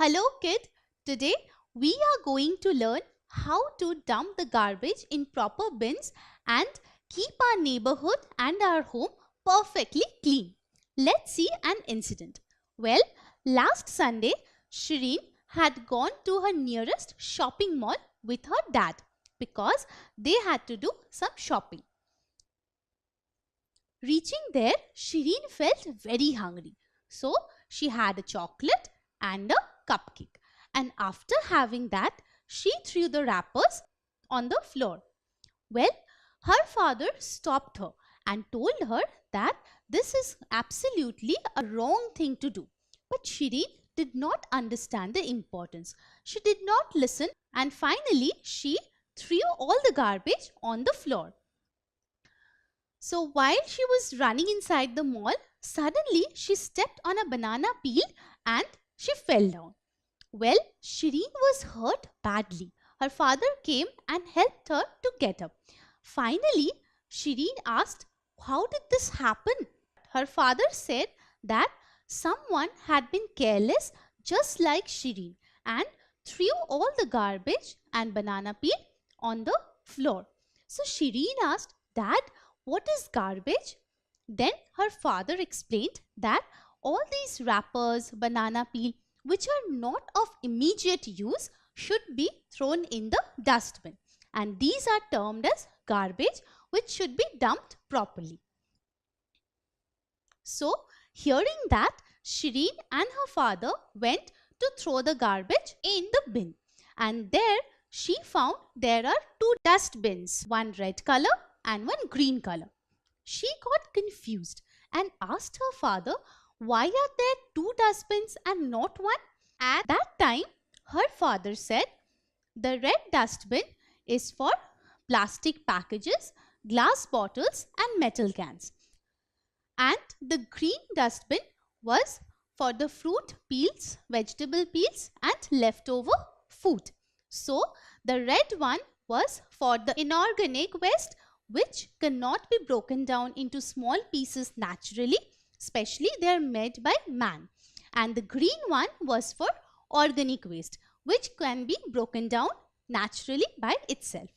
Hello kid, today we are going to learn how to dump the garbage in proper bins and keep our neighborhood and our home perfectly clean. Let's see an incident. Well, last Sunday, Shireen had gone to her nearest shopping mall with her dad because they had to do some shopping. Reaching there, Shireen felt very hungry. So she had a chocolate and a cupcake. And after having that, she threw the wrappers on the floor. Well, her father stopped her and told her that this is absolutely a wrong thing to do. But Shireen did not understand the importance. She did not listen and finally she threw all the garbage on the floor. So while she was running inside the mall, suddenly she stepped on a banana peel and she fell down. Well, Shireen was hurt badly. Her father came and helped her to get up. Finally, Shireen asked, "How did this happen?" Her father said that someone had been careless just like Shireen and threw all the garbage and banana peel on the floor. So Shireen asked, "Dad, what is garbage?" Then her father explained that all these wrappers, banana peel, which are not of immediate use, should be thrown in the dustbin. And these are termed as garbage, which should be dumped properly. So, hearing that, Shireen and her father went to throw the garbage in the bin. And there she found there are two dustbins, one red color and one green color. She got confused and asked her father, "Why are there two dustbins and not one?" At that time, her father said, "The red dustbin is for plastic packages, glass bottles and metal cans. And the green dustbin was for the fruit peels, vegetable peels and leftover food. So, the red one was for the inorganic waste which cannot be broken down into small pieces naturally, especially they are made by man. And the green one was for organic waste which can be broken down naturally by itself."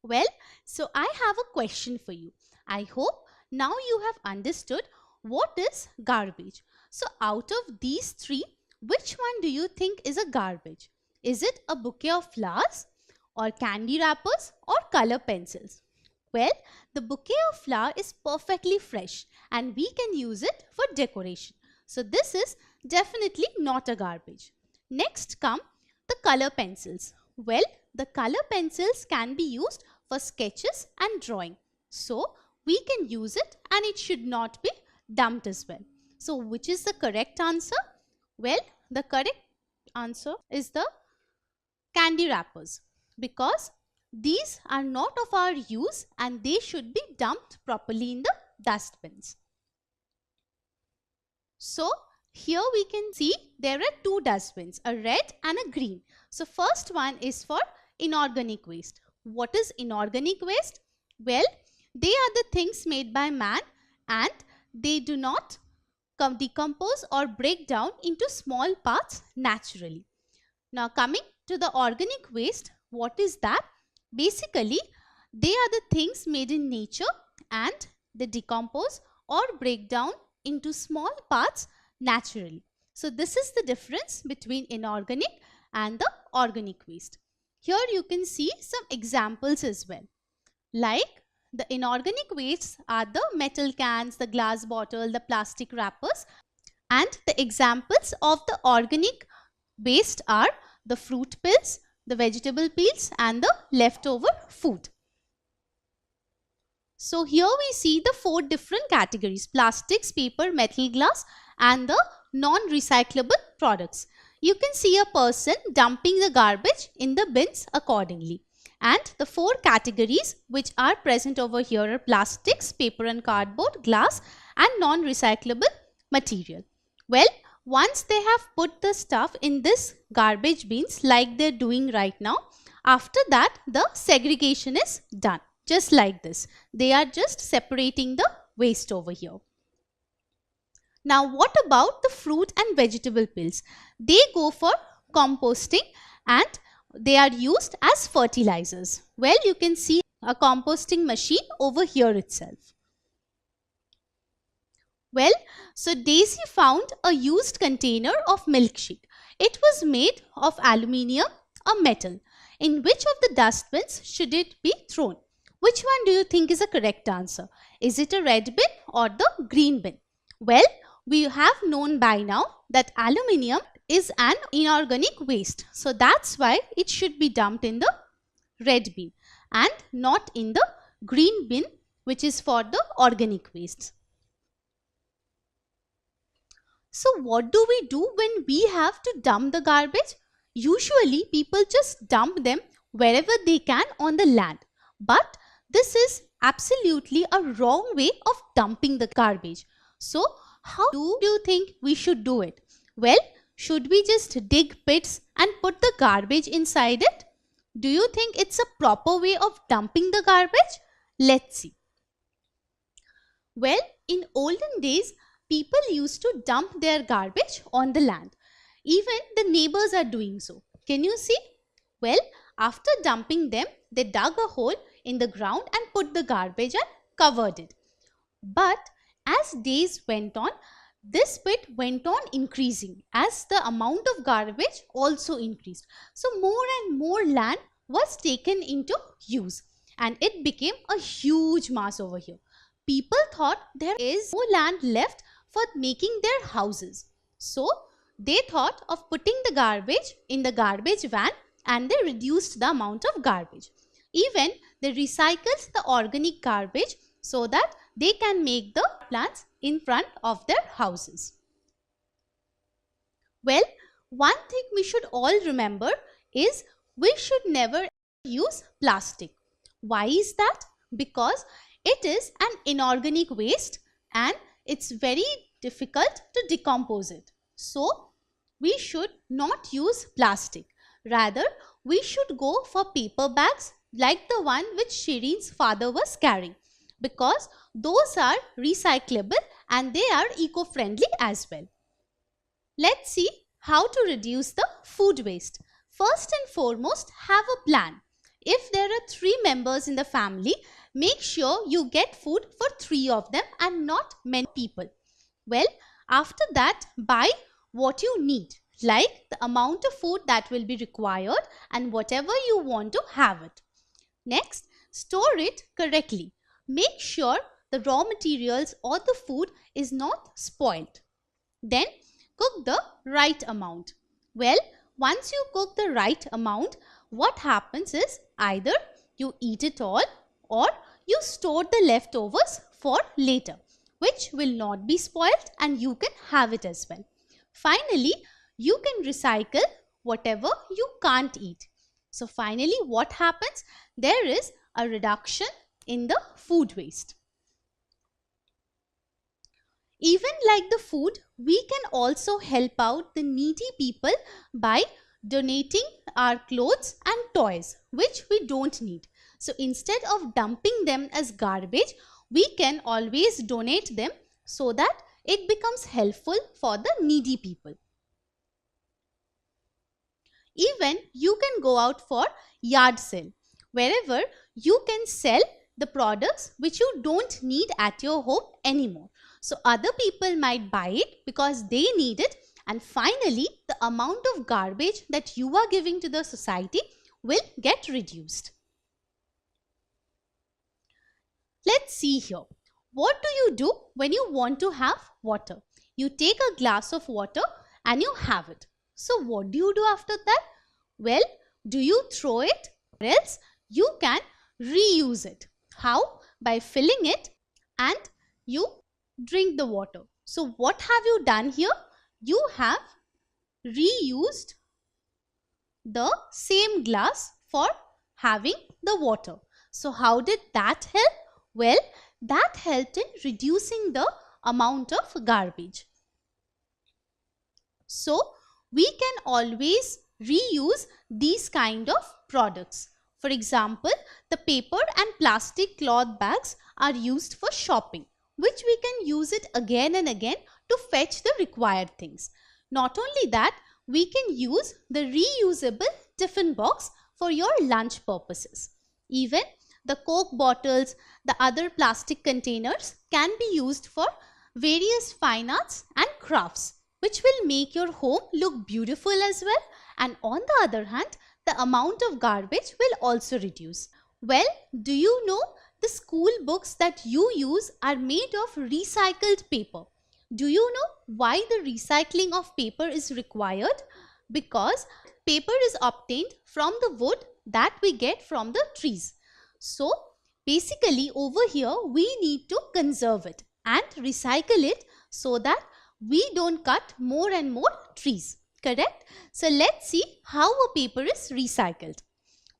Well, so I have a question for you. I hope now you have understood what is garbage. So out of these three, which one do you think is a garbage? Is it a bouquet of flowers, or candy wrappers, or color pencils? Well, the bouquet of flower is perfectly fresh and we can use it for decoration. So this is definitely not a garbage. Next come the color pencils. Well, the color pencils can be used for sketches and drawing. So we can use it and it should not be dumped as well. So which is the correct answer? Well, the correct answer is the candy wrappers, because these are not of our use and they should be dumped properly in the dustbins. So here we can see there are two dustbins, a red and a green. So first one is for inorganic waste. What is inorganic waste? Well, they are the things made by man and they do not decompose or break down into small parts naturally. Now coming to the organic waste, what is that? Basically, they are the things made in nature and they decompose or break down into small parts naturally. So this is the difference between inorganic and the organic waste. Here you can see some examples as well. Like the inorganic wastes are the metal cans, the glass bottle, the plastic wrappers, and the examples of the organic waste are the fruit peels, the vegetable peels and the leftover food. So here we see the four different categories: plastics, paper, metal, glass and the non-recyclable products. You can see a person dumping the garbage in the bins accordingly. And the four categories which are present over here are plastics, paper and cardboard, glass and non-recyclable material. Well, once they have put the stuff in this garbage bins like they're doing right now, after that the segregation is done. Just like this. They are just separating the waste over here. Now what about the fruit and vegetable peels? They go for composting and they are used as fertilizers. Well, you can see a composting machine over here itself. Well, so Daisy found a used container of milkshake. It was made of aluminium, a metal. In which of the dustbins should it be thrown? Which one do you think is a correct answer? Is it a red bin or the green bin? Well, we have known by now that aluminium is an inorganic waste. So that's why it should be dumped in the red bin and not in the green bin, which is for the organic wastes. So what do we do when we have to dump the garbage? Usually people just dump them wherever they can on the land. But this is absolutely a wrong way of dumping the garbage. So how do you think we should do it? Well, should we just dig pits and put the garbage inside it? Do you think it's a proper way of dumping the garbage? Let's see. Well, in olden days, people used to dump their garbage on the land. Even the neighbors are doing so. Can you see? Well, after dumping them, they dug a hole in the ground and put the garbage and covered it. But as days went on, this pit went on increasing as the amount of garbage also increased. So more and more land was taken into use and it became a huge mass over here. People thought there is no land left for making their houses. So they thought of putting the garbage in the garbage van and they reduced the amount of garbage. Even they recycled the organic garbage so that they can make the plants in front of their houses. Well, one thing we should all remember is we should never use plastic. Why is that? Because it is an inorganic waste and it's very difficult to decompose it. So we should not use plastic. Rather, we should go for paper bags like the one which Shireen's father was carrying, because those are recyclable and they are eco-friendly as well. Let's see how to reduce the food waste. First and foremost, have a plan. If there are 3 members in the family, make sure you get food for 3 of them and not many people. Well, after that, buy what you need, like the amount of food that will be required and whatever you want to have it. Next, store it correctly. Make sure the raw materials or the food is not spoiled. Then, cook the right amount. Well, once you cook the right amount, what happens is either you eat it all or you store the leftovers for later, which will not be spoiled and you can have it as well. Finally, you can recycle whatever you can't eat. So finally, what happens? There is a reduction in the food waste. Even like the food, we can also help out the needy people by donating our clothes and toys which we don't need. So instead of dumping them as garbage, we can always donate them so that it becomes helpful for the needy people. Even you can go out for yard sale, wherever you can sell the products which you don't need at your home anymore. So other people might buy it because they need it, and finally the amount of garbage that you are giving to the society will get reduced. Let's see here. What do you do when you want to have water? You take a glass of water and you have it. So what do you do after that? Well, do you throw it, or else you can reuse it. How? By filling it and you drink the water. So what have you done here? You have reused the same glass for having the water. So how did that help? Well, that helped in reducing the amount of garbage. So we can always reuse these kind of products. For example, the paper and plastic cloth bags are used for shopping, which we can use it again and again to fetch the required things. Not only that, we can use the reusable tiffin box for your lunch purposes. Even the Coke bottles, the other plastic containers can be used for various fine arts and crafts, which will make your home look beautiful as well. And on the other hand, the amount of garbage will also reduce. Well, do you know the school books that you use are made of recycled paper? Do you know why the recycling of paper is required? Because paper is obtained from the wood that we get from the trees. So basically over here we need to conserve it and recycle it so that we don't cut more and more trees. Correct? So let's see how a paper is recycled.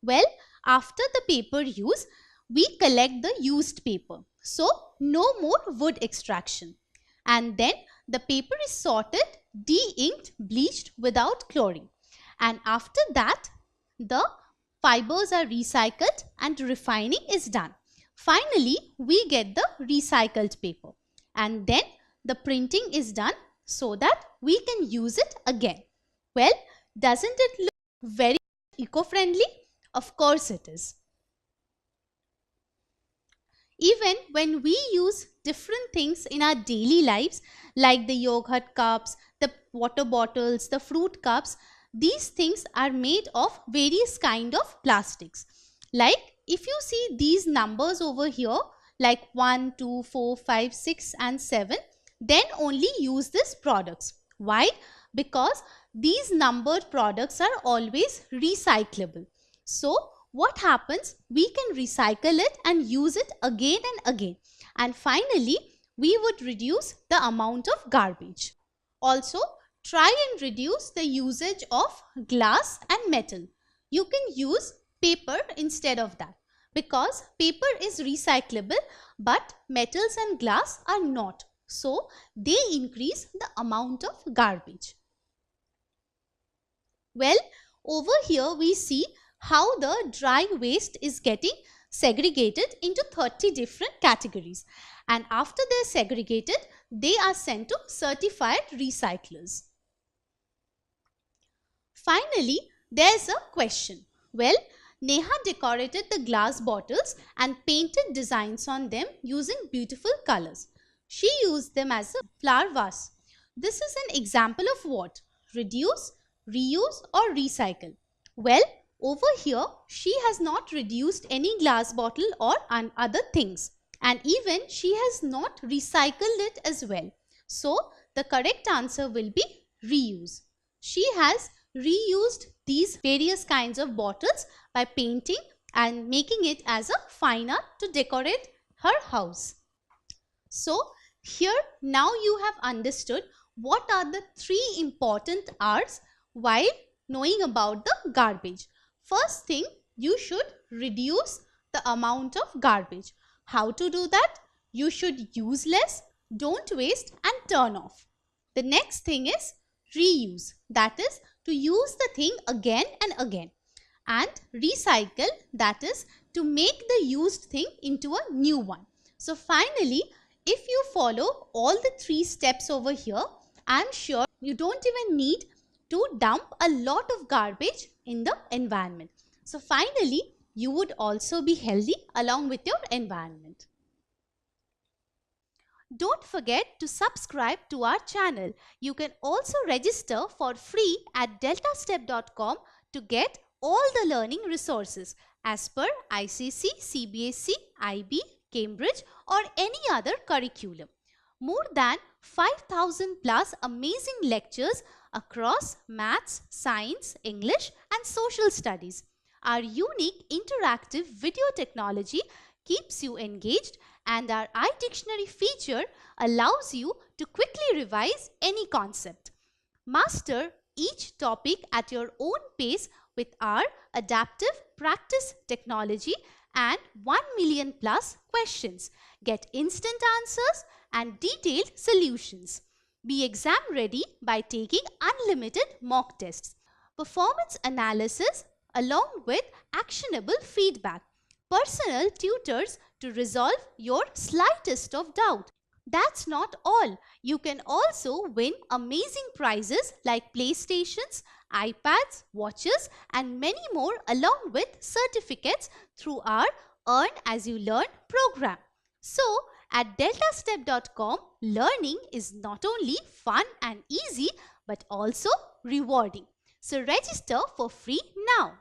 Well, after the paper use, we collect the used paper. So no more wood extraction. And then the paper is sorted, de-inked, bleached without chlorine. And after that, the fibers are recycled and refining is done. Finally, we get the recycled paper. And then the printing is done so that we can use it again. Well, doesn't it look very eco-friendly? Of course it is. Even when we use different things in our daily lives, like the yogurt cups, the water bottles, the fruit cups, these things are made of various kind of plastics. Like if you see these numbers over here, like 1, 2, 4, 5, 6 and 7, then only use these products. Why? Because these numbered products are always recyclable. So what happens? We can recycle it and use it again and again. And finally, we would reduce the amount of garbage. Also, try and reduce the usage of glass and metal. You can use paper instead of that, because paper is recyclable but metals and glass are not. So they increase the amount of garbage. Well, over here we see how the dry waste is getting segregated into 30 different categories. And after they are segregated, they are sent to certified recyclers. Finally, there is a question. Well, Neha decorated the glass bottles and painted designs on them using beautiful colors. She used them as a flower vase. This is an example of what? Reduce, reuse or recycle. Well, over here, she has not reduced any glass bottle or other things. And even she has not recycled it as well. So, the correct answer will be reuse. She has reused these various kinds of bottles by painting and making it as a fine art to decorate her house. So, here now you have understood what are the 3 important R's while knowing about the garbage. First thing, you should reduce the amount of garbage. How to do that? You should use less, don't waste and turn off. The next thing is reuse. That is to use the thing again and again. And recycle, that is to make the used thing into a new one. So finally, if you follow all the 3 steps over here, I am sure you don't even need to dump a lot of garbage in the environment. So finally, you would also be healthy along with your environment. Don't forget to subscribe to our channel. You can also register for free at deltastep.com to get all the learning resources as per ICC, CBSE, IB, Cambridge or any other curriculum. More than 5,000 plus amazing lectures across maths, science, English and social studies. Our unique interactive video technology keeps you engaged and our iDictionary feature allows you to quickly revise any concept. Master each topic at your own pace with our adaptive practice technology and 1 million plus questions. Get instant answers and detailed solutions. Be exam ready by taking unlimited mock tests, performance analysis along with actionable feedback, personal tutors to resolve your slightest of doubt. That's not all. You can also win amazing prizes like PlayStations, iPads, watches, and many more along with certificates through our Earn As You Learn program. So, at deltastep.com, learning is not only fun and easy but also rewarding. So, register for free now.